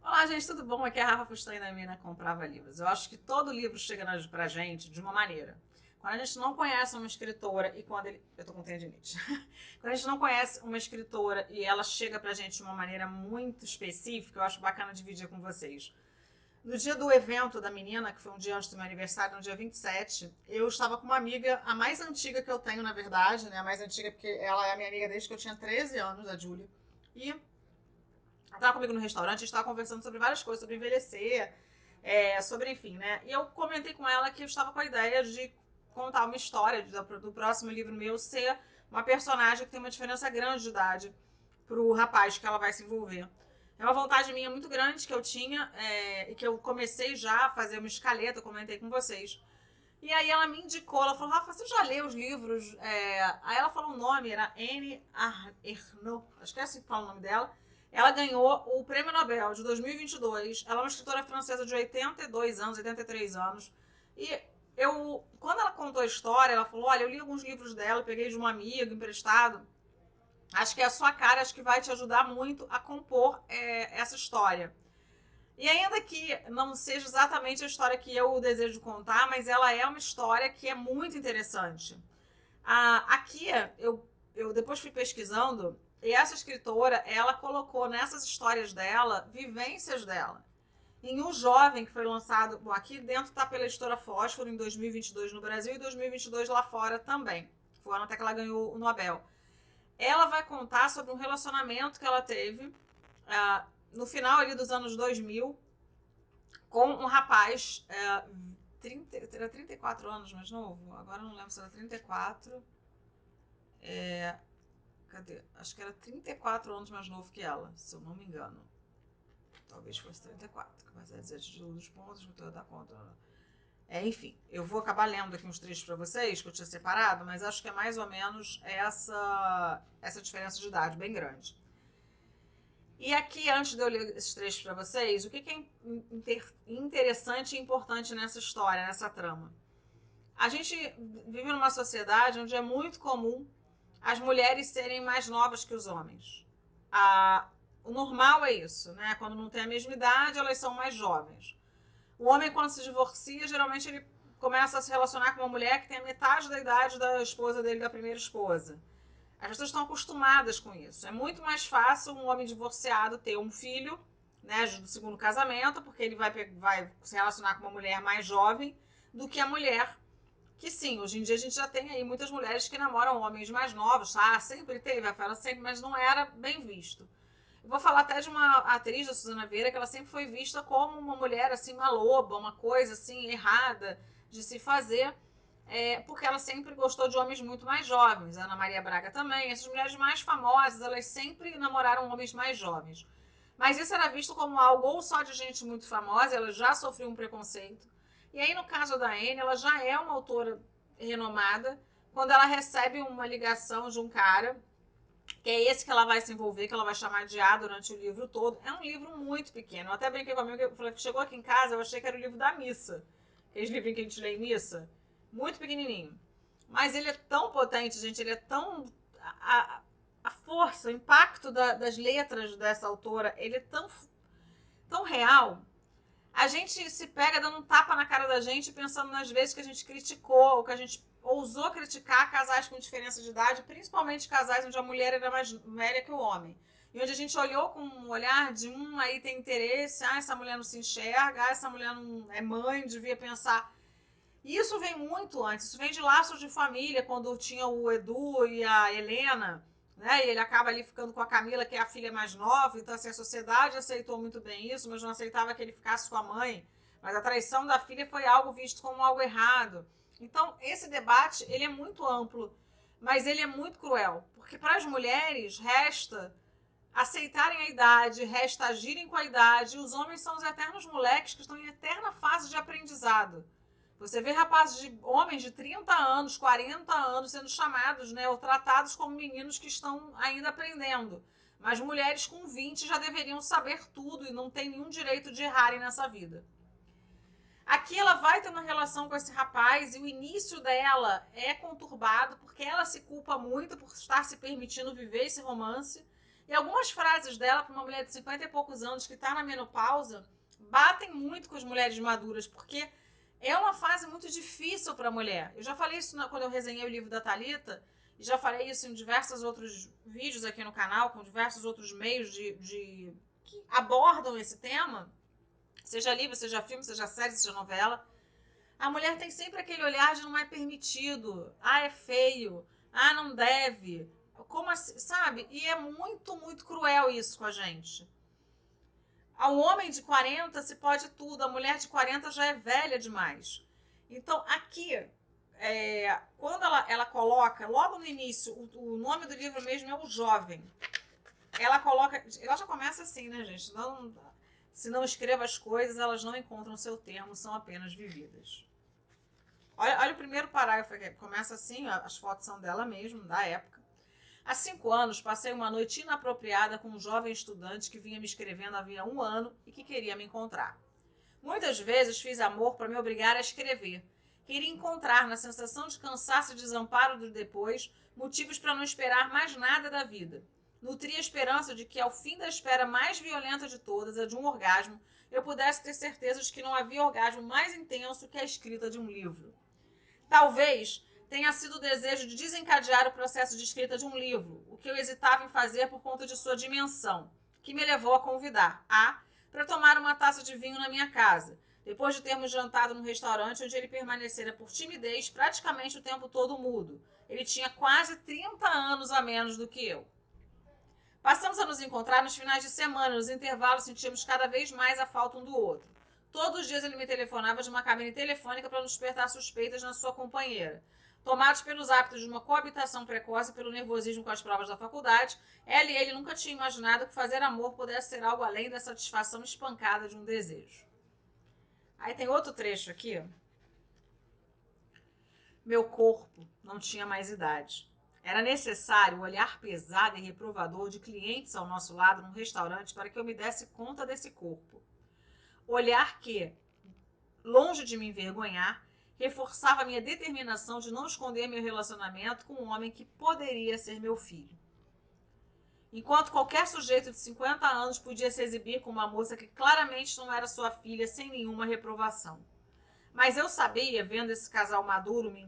Olá, gente, tudo bom? Aqui é a Rafa Fustain da Mina Comprava Livros. Eu acho que todo livro chega pra gente de uma maneira. Quando a gente não conhece uma escritora e quando ele... Eu tô com tendinite. Quando a gente não conhece uma escritora e ela chega pra gente de uma maneira muito específica, eu acho bacana dividir com vocês. No dia do evento da menina, que foi um dia antes do meu aniversário, no dia 27, eu estava com uma amiga, a mais antiga que eu tenho, na verdade, né? A mais antiga porque ela é a minha amiga desde que eu tinha 13 anos, a Júlia. E ela estava comigo no restaurante, a gente estava conversando sobre várias coisas, sobre envelhecer, sobre enfim, né? E eu comentei com ela que eu estava com a ideia de contar uma história do próximo livro meu ser uma personagem que tem uma diferença grande de idade pro rapaz que ela vai se envolver. É uma vontade minha muito grande que eu tinha e que eu comecei já a fazer uma escaleta, eu comentei com vocês. E aí ela me indicou, ela falou, Rafa, você já leu os livros? Aí ela falou o nome, era Anne Ernaux, acho que é assim que fala o nome dela. Ela ganhou o Prêmio Nobel de 2022. Ela é uma escritora francesa de 82 anos, 83 anos. E quando ela contou a história, ela falou, olha, eu li alguns livros dela, peguei de um amigo emprestado. Acho que é a sua cara, acho que vai te ajudar muito a compor essa história. E ainda que não seja exatamente a história que eu desejo contar, mas ela é uma história que é muito interessante. Aqui, eu depois fui pesquisando, e essa escritora, ela colocou nessas histórias dela, vivências dela. Em Um Jovem, que foi lançado, bom, aqui dentro está pela editora Fósforo, em 2022 no Brasil e 2022 lá fora também. Foi o ano até que ela ganhou o Nobel. Ela vai contar sobre um relacionamento que ela teve no final ali dos anos 2000 com um rapaz, 34 anos mais novo, agora não lembro se era 34, cadê? Acho que era 34 anos mais novo que ela, se eu não me engano. Talvez fosse 34, que vai dizer de dos pontos, que eu dar conta. Enfim, eu vou acabar lendo aqui uns trechos para vocês, que eu tinha separado, mas acho que é mais ou menos essa diferença de idade, bem grande. E aqui, antes de eu ler esses trechos para vocês, o que é interessante e importante nessa história, nessa trama? A gente vive numa sociedade onde é muito comum as mulheres serem mais novas que os homens. O normal é isso, né? Quando não tem a mesma idade, elas são mais jovens. O homem, quando se divorcia, geralmente ele começa a se relacionar com uma mulher que tem a metade da idade da esposa dele, da primeira esposa. As pessoas estão acostumadas com isso. É muito mais fácil um homem divorciado ter um filho, né, do segundo casamento, porque ele vai se relacionar com uma mulher mais jovem do que a mulher. Que sim, hoje em dia a gente já tem aí muitas mulheres que namoram homens mais novos. Sempre teve, a fera sempre, mas não era bem visto. Eu vou falar até de uma atriz, a Suzana Vieira, que ela sempre foi vista como uma mulher, assim, uma loba, uma coisa, assim, errada de se fazer, porque ela sempre gostou de homens muito mais jovens. A Ana Maria Braga também. Essas mulheres mais famosas, elas sempre namoraram homens mais jovens. Mas isso era visto como algo ou só de gente muito famosa, ela já sofreu um preconceito. E aí, no caso da Anne, ela já é uma autora renomada, quando ela recebe uma ligação de um cara, que é esse que ela vai se envolver, que ela vai chamar de A durante o livro todo. É um livro muito pequeno. Eu até brinquei com a amiga, eu falei que chegou aqui em casa, eu achei que era o livro da missa. Aqueles livrinhos que a gente lê em missa. Muito pequenininho. Mas ele é tão potente, gente, ele é tão... A força, o impacto das letras dessa autora, ele é tão real. A gente se pega dando um tapa na cara da gente, pensando nas vezes que a gente criticou, ou que a gente ousou criticar casais com diferença de idade, principalmente casais onde a mulher era mais velha que o homem. E onde a gente olhou com um olhar de aí tem interesse, essa mulher não se enxerga, essa mulher não é mãe, devia pensar. E isso vem muito antes, isso vem de laços de família, quando tinha o Edu e a Helena, né? E ele acaba ali ficando com a Camila, que é a filha mais nova. Então, assim, a sociedade aceitou muito bem isso, mas não aceitava que ele ficasse com a mãe. Mas a traição da filha foi algo visto como algo errado. Então, esse debate, ele é muito amplo, mas ele é muito cruel. Porque para as mulheres, resta aceitarem a idade, resta agirem com a idade. E os homens são os eternos moleques que estão em eterna fase de aprendizado. Você vê homens de 30 anos, 40 anos sendo chamados, né, ou tratados como meninos que estão ainda aprendendo. Mas mulheres com 20 já deveriam saber tudo e não tem nenhum direito de errarem nessa vida. Aqui ela vai ter uma relação com esse rapaz e o início dela é conturbado porque ela se culpa muito por estar se permitindo viver esse romance. E algumas frases dela, para uma mulher de 50 e poucos anos que está na menopausa, batem muito com as mulheres maduras, porque é uma fase muito difícil para a mulher. Eu já falei isso quando eu resenhei o livro da Thalita, e já falei isso em diversos outros vídeos aqui no canal, com diversos outros meios que abordam esse tema, seja livro, seja filme, seja série, seja novela. A mulher tem sempre aquele olhar de não é permitido, é feio, não deve, como assim, sabe? E é muito, muito cruel isso com a gente. Ao homem de 40 se pode tudo, a mulher de 40 já é velha demais. Então, aqui, quando ela coloca, logo no início, o nome do livro mesmo é O Jovem. Ela já começa assim, né, gente? Se não escreva as coisas, elas não encontram seu termo, são apenas vividas. Olha o primeiro parágrafo, que começa assim, as fotos são dela mesmo, da época. Há 5 anos, passei uma noite inapropriada com um jovem estudante que vinha me escrevendo havia 1 ano e que queria me encontrar. Muitas vezes fiz amor para me obrigar a escrever. Queria encontrar, na sensação de cansaço e desamparo do depois, motivos para não esperar mais nada da vida. Nutria a esperança de que, ao fim da espera mais violenta de todas, a de um orgasmo, eu pudesse ter certeza de que não havia orgasmo mais intenso que a escrita de um livro. Talvez tenha sido o desejo de desencadear o processo de escrita de um livro, o que eu hesitava em fazer por conta de sua dimensão, que me levou a convidar para tomar uma taça de vinho na minha casa, depois de termos jantado num restaurante onde ele permanecera por timidez praticamente o tempo todo mudo. Ele tinha quase 30 anos a menos do que eu. Passamos a nos encontrar nos finais de semana, nos intervalos sentíamos cada vez mais a falta um do outro. Todos os dias ele me telefonava de uma cabine telefônica para não despertar suspeitas na sua companheira. Tomados pelos hábitos de uma coabitação precoce e pelo nervosismo com as provas da faculdade, ela e ele nunca tinham imaginado que fazer amor pudesse ser algo além da satisfação espancada de um desejo. Aí tem outro trecho aqui. Meu corpo não tinha mais idade. Era necessário o olhar pesado e reprovador de clientes ao nosso lado num restaurante para que eu me desse conta desse corpo. Olhar que, longe de me envergonhar, reforçava minha determinação de não esconder meu relacionamento com um homem que poderia ser meu filho. Enquanto qualquer sujeito de 50 anos podia se exibir com uma moça que claramente não era sua filha sem nenhuma reprovação. Mas eu sabia, vendo esse casal maduro me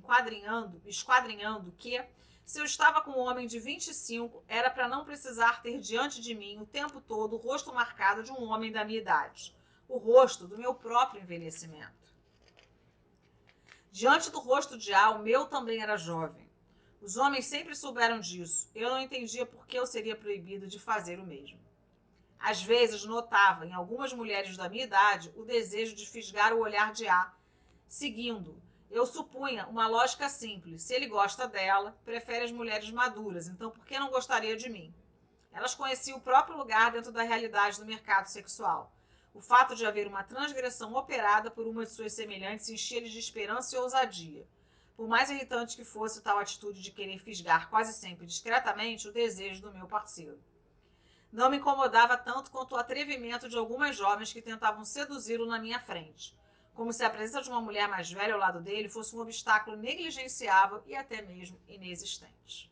esquadrinhando, que, se eu estava com um homem de 25, era para não precisar ter diante de mim o tempo todo o rosto marcado de um homem da minha idade. O rosto do meu próprio envelhecimento. Diante do rosto de A, o meu também era jovem. Os homens sempre souberam disso. Eu não entendia por que eu seria proibido de fazer o mesmo. Às vezes notava em algumas mulheres da minha idade o desejo de fisgar o olhar de A, seguindo. Eu supunha uma lógica simples. Se ele gosta dela, prefere as mulheres maduras, então por que não gostaria de mim? Elas conheciam o próprio lugar dentro da realidade do mercado sexual. O fato de haver uma transgressão operada por uma de suas semelhantes enchia-lhes de esperança e ousadia. Por mais irritante que fosse tal atitude de querer fisgar quase sempre discretamente o desejo do meu parceiro. Não me incomodava tanto quanto o atrevimento de algumas jovens que tentavam seduzi-lo na minha frente, como se a presença de uma mulher mais velha ao lado dele fosse um obstáculo negligenciável e até mesmo inexistente.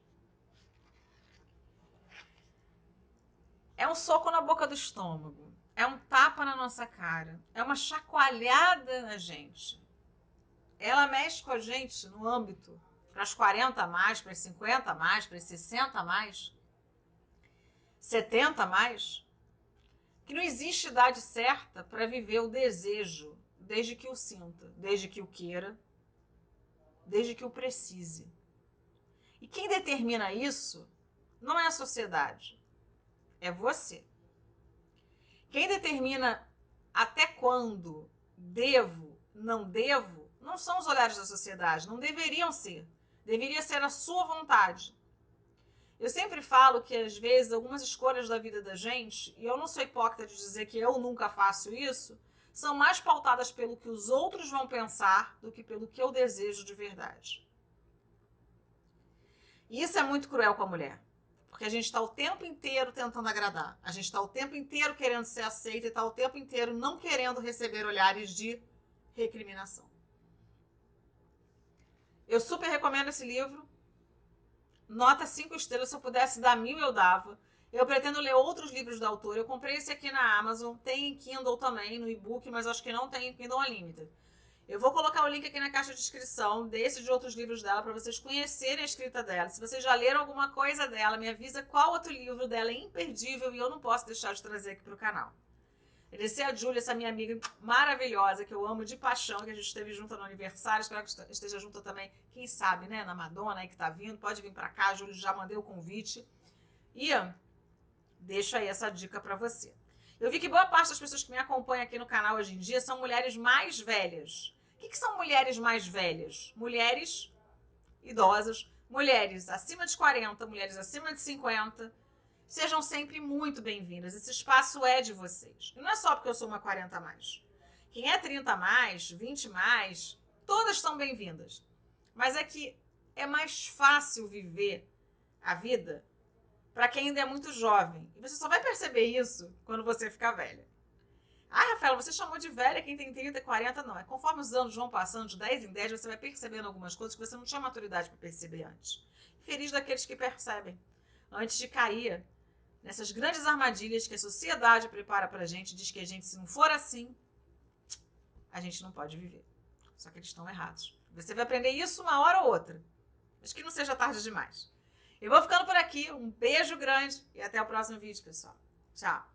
É um soco na boca do estômago, é um tapa na nossa cara, é uma chacoalhada na gente. Ela mexe com a gente no âmbito para as 40 a mais, para as 50 a mais, para as 60 a mais, 70 a mais, que não existe idade certa para viver o desejo, desde que o sinta, desde que o queira, desde que o precise. E quem determina isso não é a sociedade, é você. Quem determina até quando devo, não são os olhares da sociedade, não deveriam ser. Deveria ser a sua vontade. Eu sempre falo que, às vezes, algumas escolhas da vida da gente, e eu não sou hipócrita de dizer que eu nunca faço isso, são mais pautadas pelo que os outros vão pensar do que pelo que eu desejo de verdade. E isso é muito cruel com a mulher. Porque a gente está o tempo inteiro tentando agradar. A gente está o tempo inteiro querendo ser aceita e está o tempo inteiro não querendo receber olhares de recriminação. Eu super recomendo esse livro. Nota 5 estrelas, se eu pudesse dar 1000 eu dava. Eu pretendo ler outros livros da autora. Eu comprei esse aqui na Amazon, tem em Kindle também, no e-book, mas acho que não tem em Kindle Unlimited. Eu vou colocar o link aqui na caixa de descrição desse e de outros livros dela para vocês conhecerem a escrita dela. Se vocês já leram alguma coisa dela, me avisa qual outro livro dela é imperdível e eu não posso deixar de trazer aqui para o canal. Agradecer a Júlia, essa minha amiga maravilhosa, que eu amo de paixão, que a gente esteve junto no aniversário, espero que esteja junto também, quem sabe, né, na Madonna aí que tá vindo, pode vir para cá, a Júlia já mandei o convite. E deixo aí essa dica para você. Eu vi que boa parte das pessoas que me acompanham aqui no canal hoje em dia são mulheres mais velhas. O que são mulheres mais velhas? Mulheres idosas, mulheres acima de 40, mulheres acima de 50. Sejam sempre muito bem-vindas. Esse espaço é de vocês. E não é só porque eu sou uma 40 a mais. Quem é 30 a mais, 20 a mais, todas são bem-vindas. Mas é que é mais fácil viver a vida para quem ainda é muito jovem. E você só vai perceber isso quando você ficar velha. Ah, Rafaela, você chamou de velha quem tem 30, 40? Não. É conforme os anos vão passando, de 10 em 10, você vai percebendo algumas coisas que você não tinha maturidade para perceber antes. Feliz daqueles que percebem, antes de cair nessas grandes armadilhas que a sociedade prepara pra gente, diz que a gente, se não for assim, a gente não pode viver. Só que eles estão errados. Você vai aprender isso uma hora ou outra. Mas que não seja tarde demais. Eu vou ficando por aqui. Um beijo grande e até o próximo vídeo, pessoal. Tchau.